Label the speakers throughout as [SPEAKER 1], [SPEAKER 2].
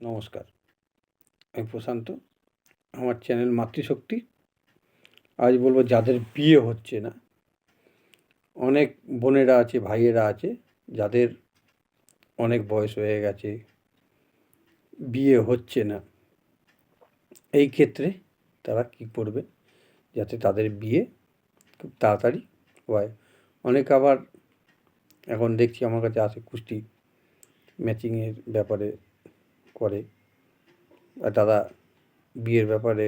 [SPEAKER 1] নমস্কার, আমি প্রশান্ত। আমার চ্যানেল মাতৃশক্তি। আজ বলবো যাদের বিয়ে হচ্ছে না, অনেক বোনেরা আছে, ভাইয়েরা আছে যাদের অনেক বয়স হয়ে গেছে, বিয়ে হচ্ছে না। এই ক্ষেত্রে তারা কি করবে যাতে তাদের বিয়ে খুব তাড়াতাড়ি হয়। অনেক আবার এখন দেখছি আমার কাছে আসে কুষ্টি ম্যাচিংয়ের ব্যাপারে করে, আর দাদা বিয়ের ব্যাপারে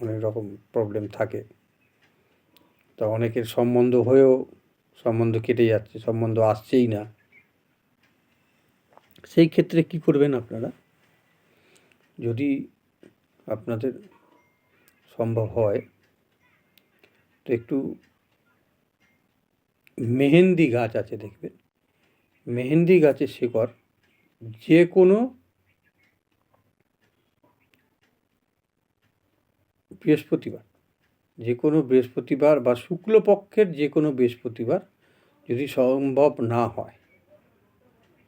[SPEAKER 1] অনেক রকম প্রবলেম থাকে। তা অনেকের সম্বন্ধ হয়েও সম্বন্ধ কেটে যাচ্ছে, সম্বন্ধ আসছেই না। সেই ক্ষেত্রে কি করবেন আপনারা? যদি আপনাদের সম্ভব হয় তো একটু মেহেন্দি গাছ আছে দেখবেন, মেহেন্দি গাছের শিকড় যে কোনো বৃহস্পতিবার বা শুক্লপক্ষের যে কোনো বৃহস্পতিবার, যদি সম্ভব না হয়,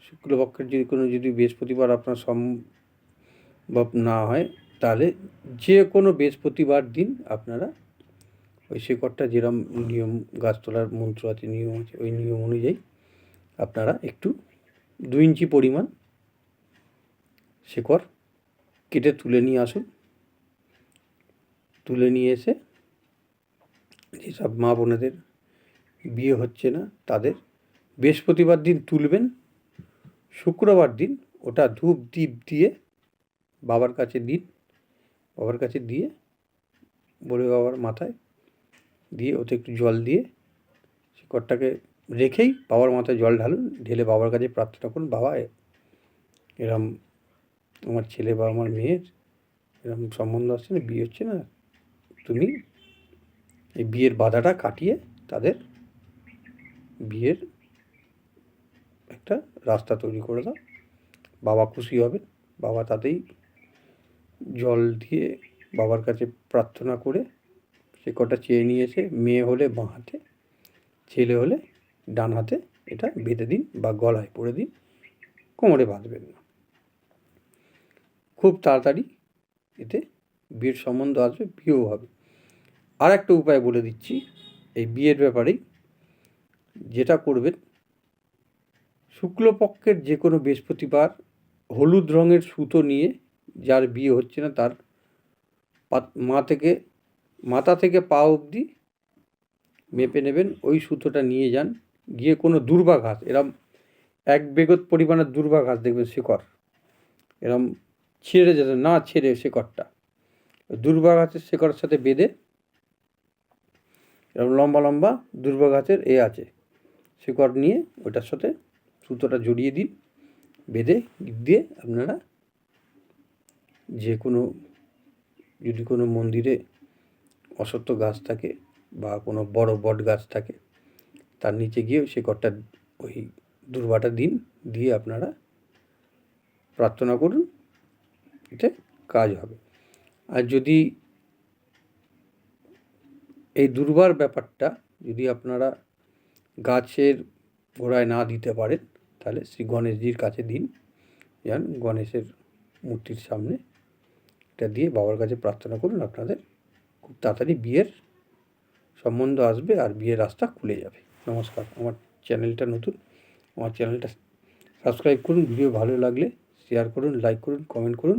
[SPEAKER 1] শুক্লপক্ষের যদি বৃহস্পতিবার আপনার সম্ভব না হয়, তাহলে যে কোনো বৃহস্পতিবার দিন আপনারা ওই শিকড়টা, যেরকম নিয়ম গাছ তোলার মন্ত্র আছে, নিয়ম আছে, ওই নিয়ম অনুযায়ী আপনারা একটু 2 ইঞ্চি পরিমাণ শিকড় কেটে তুলে নিয়ে আসুন। তুলে নিয়ে এসে যেসব মা বোনেদের বিয়ে হচ্ছে না তাদের বৃহস্পতিবার দিন তুলবেন, শুক্রবার দিন ওটা ধূপ দ্বীপ দিয়ে বাবার কাছে দিন। বাবার কাছে দিয়ে বলে বাবার মাথায় দিয়ে ওতে একটু জল দিয়ে শিকড়টাকে রেখেই বাবার মাথায় জল ঢালুন। ঢেলে বাবার কাছে প্রার্থনা করুন, বাবা এরম আমার ছেলে বা আমার মেয়ের এরকম সম্বন্ধ আসছে না, বিয়ে হচ্ছে না, তুমি এই বিয়ের বাধাটা কাটিয়ে তাদের বিয়ের একটা রাস্তা তৈরি করে দাও। বাবা খুশি হবেন। বাবা তাতেই জল দিয়ে বাবার কাছে প্রার্থনা করে শিকড়টা চেয়ে নিয়ে এসে, মেয়ে হলে বাঁ হাতে, ছেলে হলে ডান হাতে এটা বেঁধে দিন বা গলায় পরে দিন, কোমরে বাঁধবেন না। খুব তাড়াতাড়ি এতে বিয়ের সম্বন্ধ আসবে, বিয়েও হবে। আর একটা উপায় বলে দিচ্ছি এই বিয়ের ব্যাপারেই। যেটা করবেন, শুক্লপক্ষের যে কোনো বৃহস্পতিবার হলুদ রঙের সুতো নিয়ে, যার বিয়ে হচ্ছে না তার মাথা থেকে পা অবধি মেপে নেবেন। ওই সুতোটা নিয়ে যান, গিয়ে কোনো দুর্বা ঘাস, এরম 1 বেগত পরিমাণের দুর্বা ঘাস দেখবেন শিকড়, এরম ছেড়ে যেতে না, ছেড়ে শিকড়টা দুর্বা ঘাসের শিকড়ের সাথে বেঁধে, এরকম লম্বা লম্বা দুর্বা ঘাসের আছে শিকড় নিয়ে ওটার সাথে সুতোটা জড়িয়ে দিন, বেঁধে দিয়ে আপনারা যে কোনো, যদি কোনো মন্দিরে অশ্বত্থ গাছ থাকে বা কোনো বড় বট গাছ থাকে, তার নিচে গিয়ে শিকড়টা, ওই দুর্বাটা দিন, দিয়ে আপনারা প্রার্থনা করুন, এতে কাজ হবে। আর যদি এই দুর্বার ব্যাপারটা যদি আপনারা গাছের গোড়ায় না দিতে পারেন, তাহলে শ্রী গণেশজির কাছে দিন, যান গণেশের মূর্তির সামনে এটা দিয়ে বাবার কাছে প্রার্থনা করুন। আপনাদের খুব তাড়াতাড়ি বিয়ের সম্বন্ধ আসবে আর বিয়ের রাস্তা খুলে যাবে। নমস্কার, আমার চ্যানেলটা নতুন, আমার চ্যানেলটা সাবস্ক্রাইব করুন। ভিডিও ভালো লাগলে শেয়ার করুন, লাইক করুন, কমেন্ট করুন।